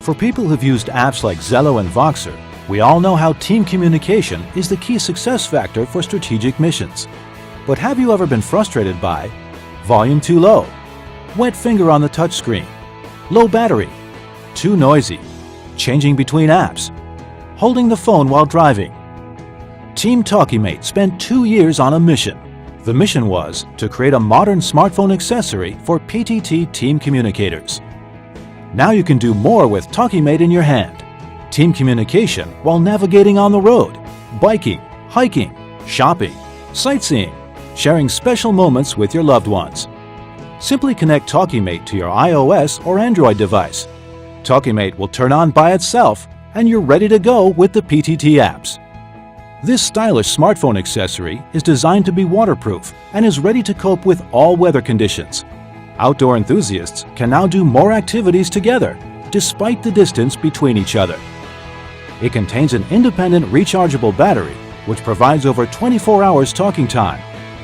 For people who've used apps like Zello and Voxer, we all know how team communication is the key success factor for strategic missions. But have you ever been frustrated by volume too low, wet finger on the touchscreen, low battery, too noisy, changing between apps, holding the phone while driving? Team TalkieMate spent 2 years on a mission. The mission was to create a modern smartphone accessory for PTT team communicators. Now you can do more with TalkieMate in your hand. Team communication while navigating on the road, biking, hiking, shopping, sightseeing, sharing special moments with your loved ones. Simply connect TalkieMate to your iOS or Android device. TalkieMate will turn on by itself and you're ready to go with the PTT apps. This stylish smartphone accessory is designed to be waterproof and is ready to cope with all weather conditions. Outdoor enthusiasts can now do more activities together, despite the distance between each other. It contains an independent rechargeable battery, which provides over 24 hours talking time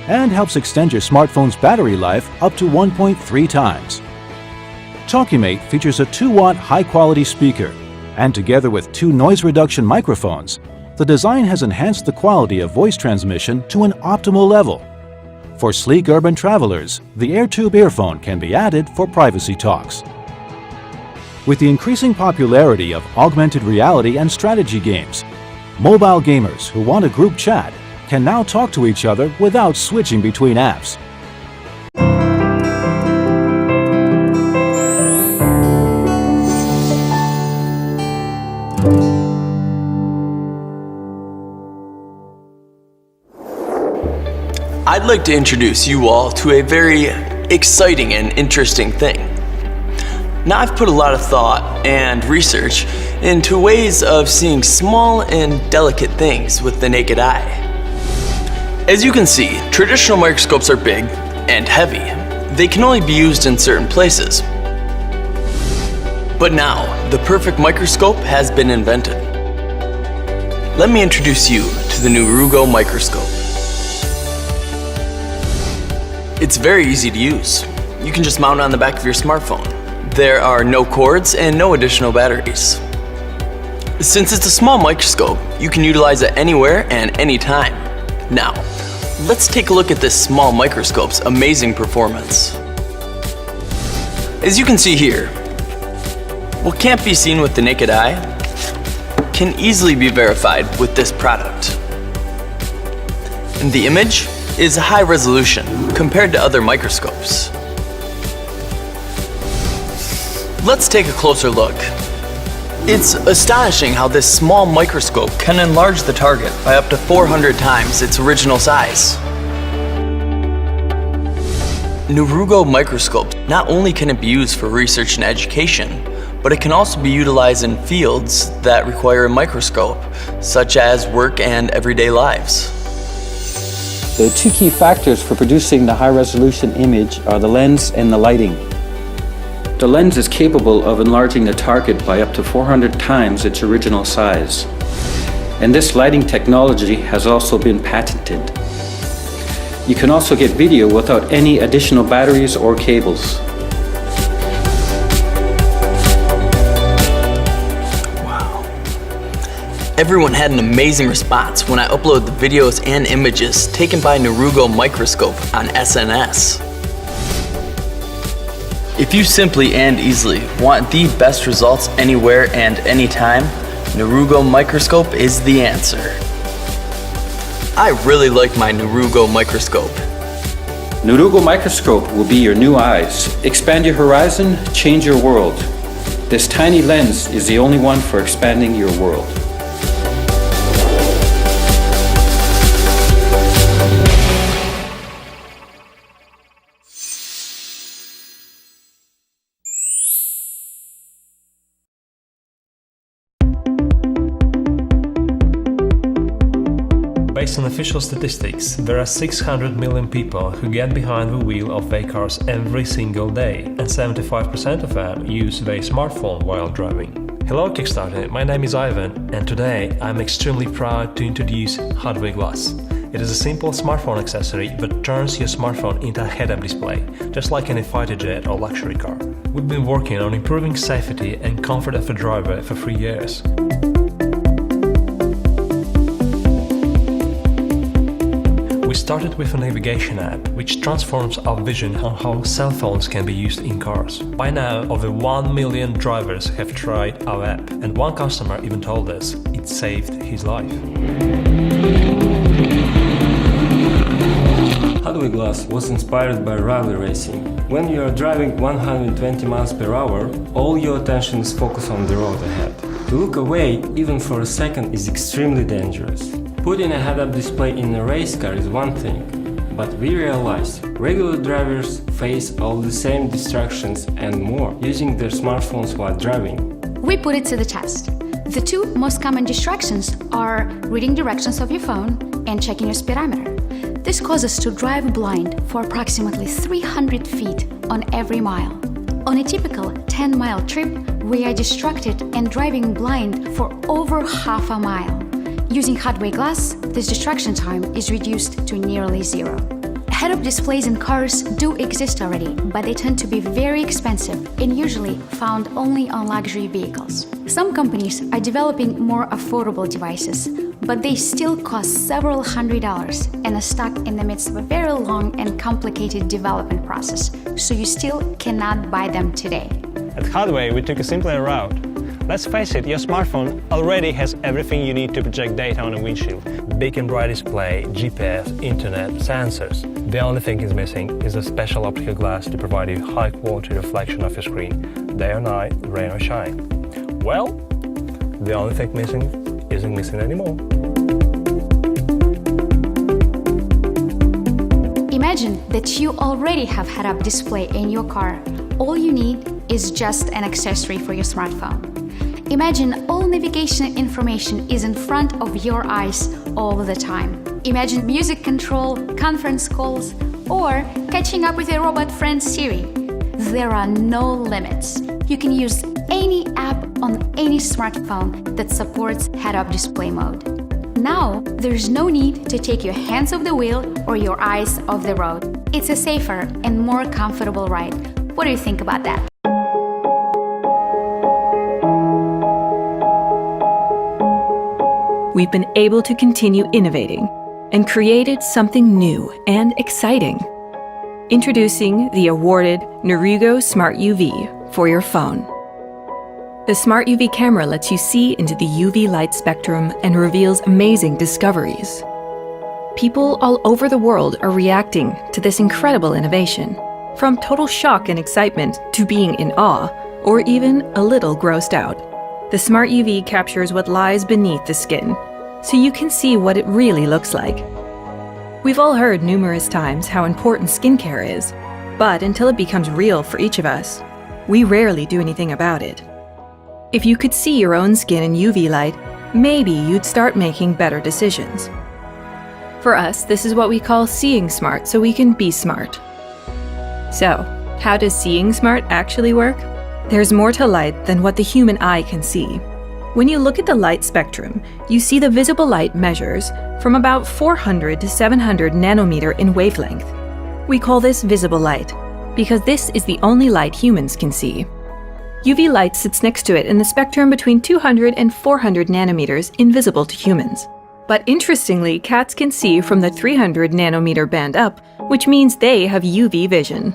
and helps extend your smartphone's battery life up to 1.3 times. TalkieMate features a 2-watt high-quality speaker, and together with 2 noise reduction microphones, the design has enhanced the quality of voice transmission to an optimal level. For sleek urban travelers, the AirTube earphone can be added for privacy talks. With the increasing popularity of augmented reality and strategy games, mobile gamers who want a group chat can now talk to each other without switching between apps. I'd like to introduce you all to a very exciting and interesting thing. Now, I've put a lot of thought and research into ways of seeing small and delicate things with the naked eye. As you can see, traditional microscopes are big and heavy. They can only be used in certain places. But now, the perfect microscope has been invented. Let me introduce you to the Nurugo microscope. It's very easy to use. You can just mount it on the back of your smartphone. There are no cords and no additional batteries. Since it's a small microscope, you can utilize it anywhere and anytime. Now, let's take a look at this small microscope's amazing performance. As you can see here, what can't be seen with the naked eye can easily be verified with this product. And the image is high resolution compared to other microscopes. Let's take a closer look. It's astonishing how this small microscope can enlarge the target by up to 400 times its original size. Nurugo microscope, not only can it be used for research and education, but it can also be utilized in fields that require a microscope, such as work and everyday lives. The 2 key factors for producing the high-resolution image are the lens and the lighting. The lens is capable of enlarging the target by up to 400 times its original size. And this lighting technology has also been patented. You can also get video without any additional batteries or cables. Everyone had an amazing response when I uploaded the videos and images taken by Nurugo microscope on SNS. If you simply and easily want the best results anywhere and anytime, Nurugo microscope is the answer. I really like my Nurugo microscope. Nurugo microscope will be your new eyes. Expand your horizon, change your world. This tiny lens is the only one for expanding your world. Based on official statistics, there are 600 million people who get behind the wheel of their cars every single day, and 75% of them use their smartphone while driving. Hello Kickstarter, my name is Ivan, and today I'm extremely proud to introduce Hardware Glass. It is a simple smartphone accessory that turns your smartphone into a head-up display, just like in a fighter jet or luxury car. We've been working on improving safety and comfort of a driver for 3 years. We started with a navigation app, which transforms our vision on how cell phones can be used in cars. By now, over 1 million drivers have tried our app, and one customer even told us it saved his life. Hardware Glass was inspired by rally racing. When you are driving 120 miles per hour, all your attention is focused on the road ahead. To look away, even for a second, is extremely dangerous. Putting a head-up display in a race car is one thing, but we realize regular drivers face all the same distractions and more using their smartphones while driving. We put it to the test. The two most common distractions are reading directions of your phone and checking your speedometer. This causes us to drive blind for approximately 300 feet on every mile. On a typical 10-mile trip, we are distracted and driving blind for over half a mile. Using Hardware Glass, this distraction time is reduced to nearly zero. Head-up displays in cars do exist already, but they tend to be very expensive and usually found only on luxury vehicles. Some companies are developing more affordable devices, but they still cost several $100s and are stuck in the midst of a very long and complicated development process, so you still cannot buy them today. At Hardware, we took a simpler route. Let's face it, your smartphone already has everything you need to project data on a windshield. Big and bright display, GPS, internet, sensors. The only thing is missing is a special optical glass to provide you high-quality reflection of your screen, day or night, rain or shine. Well, the only thing missing isn't missing anymore. Imagine that you already have head-up display in your car. All you need is just an accessory for your smartphone. Imagine all navigation information is in front of your eyes all the time. Imagine music control, conference calls, or catching up with your robot friend Siri. There are no limits. You can use any app on any smartphone that supports head-up display mode. Now, there's no need to take your hands off the wheel or your eyes off the road. It's a safer and more comfortable ride. What do you think about that? We've been able to continue innovating and created something new and exciting. Introducing the awarded Nerugo Smart UV for your phone. The Smart UV camera lets you see into the UV light spectrum and reveals amazing discoveries. People all over the world are reacting to this incredible innovation, from total shock and excitement to being in awe, or even a little grossed out. The Smart UV captures what lies beneath the skin, so you can see what it really looks like. We've all heard numerous times how important skincare is, but until it becomes real for each of us, we rarely do anything about it. If you could see your own skin in UV light, maybe you'd start making better decisions. For us, this is what we call seeing smart so we can be smart. So, how does seeing smart actually work? There's more to light than what the human eye can see. When you look at the light spectrum, you see the visible light measures from about 400 to 700 nanometer in wavelength. We call this visible light because this is the only light humans can see. UV light sits next to it in the spectrum between 200 and 400 nanometers invisible to humans. But interestingly, cats can see from the 300 nanometer band up, which means they have UV vision.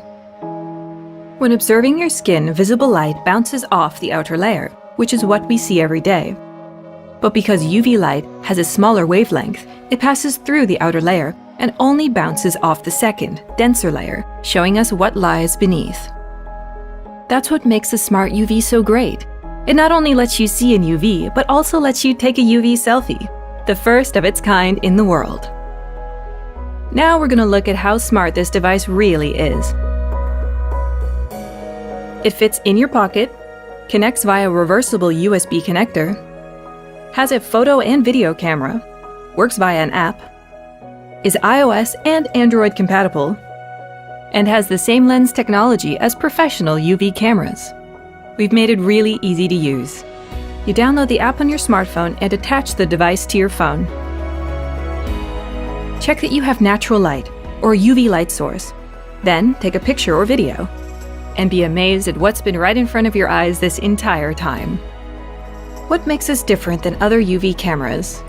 When observing your skin, visible light bounces off the outer layer, which is what we see every day. But because UV light has a smaller wavelength, it passes through the outer layer and only bounces off the second, denser layer, showing us what lies beneath. That's what makes the Smart UV so great. It not only lets you see in UV, but also lets you take a UV selfie, the first of its kind in the world. Now we're going to look at how smart this device really is. It fits in your pocket, connects via reversible USB connector, has a photo and video camera, works via an app, is iOS and Android compatible, and has the same lens technology as professional UV cameras. We've made it really easy to use. You download the app on your smartphone and attach the device to your phone. Check that you have natural light or UV light source. Then take a picture or video. and be amazed at what's been right in front of your eyes this entire time. What makes us different than other UV cameras?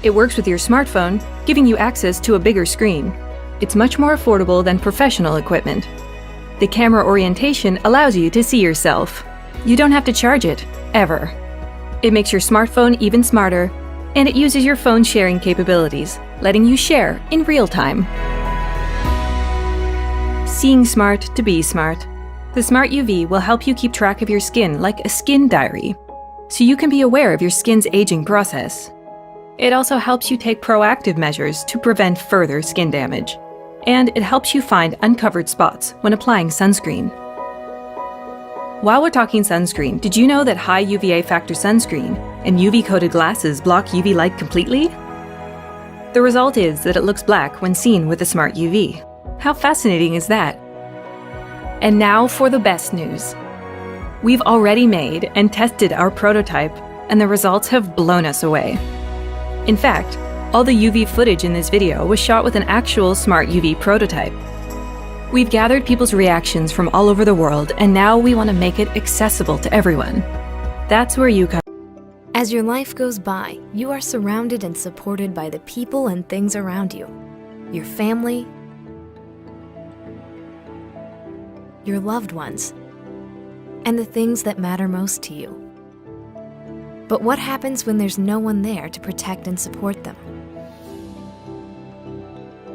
It works with your smartphone, giving you access to a bigger screen. It's much more affordable than professional equipment. The camera orientation allows you to see yourself. You don't have to charge it, ever. It makes your smartphone even smarter, and it uses your phone's sharing capabilities, letting you share in real time. Seeing smart to be smart. The Smart UV will help you keep track of your skin like a skin diary, so you can be aware of your skin's aging process. It also helps you take proactive measures to prevent further skin damage. And it helps you find uncovered spots when applying sunscreen. While we're talking sunscreen, did you know that high UVA factor sunscreen and UV-coated glasses block UV light completely? The result is that it looks black when seen with the Smart UV. How fascinating is that? And now for the best news. We've already made and tested our prototype, and the results have blown us away. In fact, all the UV footage in this video was shot with an actual Smart UV prototype. We've gathered people's reactions from all over the world, and now we want to make it accessible to everyone. That's where you come. As your life goes by, you are surrounded and supported by the people and things around you. Your family, your loved ones, and the things that matter most to you. But what happens when there's no one there to protect and support them?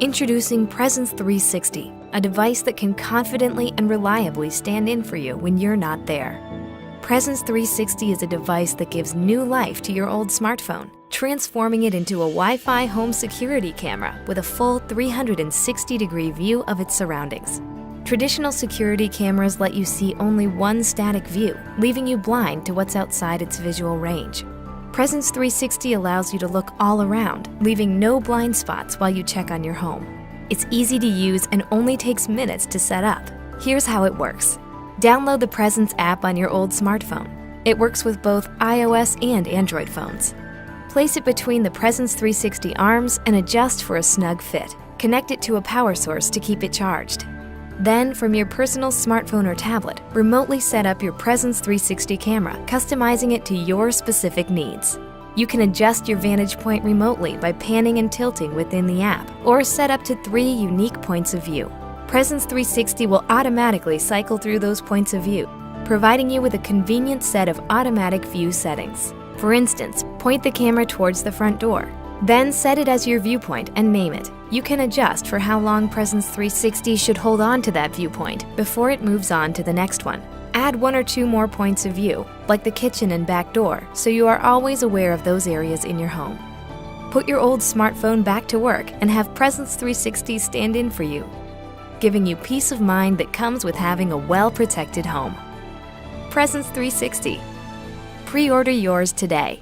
Introducing Presence 360, a device that can confidently and reliably stand in for you when you're not there. Presence 360 is a device that gives new life to your old smartphone, transforming it into a Wi-Fi home security camera with a full 360-degree view of its surroundings. Traditional security cameras let you see only one static view, leaving you blind to what's outside its visual range. Presence 360 allows you to look all around, leaving no blind spots while you check on your home. It's easy to use and only takes minutes to set up. Here's how it works. Download the Presence app on your old smartphone. It works with both iOS and Android phones. Place it between the Presence 360 arms and adjust for a snug fit. Connect it to a power source to keep it charged. Then, from your personal smartphone or tablet, remotely set up your Presence 360 camera, customizing it to your specific needs. You can adjust your vantage point remotely by panning and tilting within the app, or set up to 3 unique points of view. Presence 360 will automatically cycle through those points of view, providing you with a convenient set of automatic view settings. For instance, point the camera towards the front door. Then set it as your viewpoint and name it. You can adjust for how long Presence 360 should hold on to that viewpoint before it moves on to the next one. Add 1 or 2 more points of view, like the kitchen and back door, so you are always aware of those areas in your home. Put your old smartphone back to work and have Presence 360 stand in for you, giving you peace of mind that comes with having a well-protected home. Presence 360. Pre-order yours today.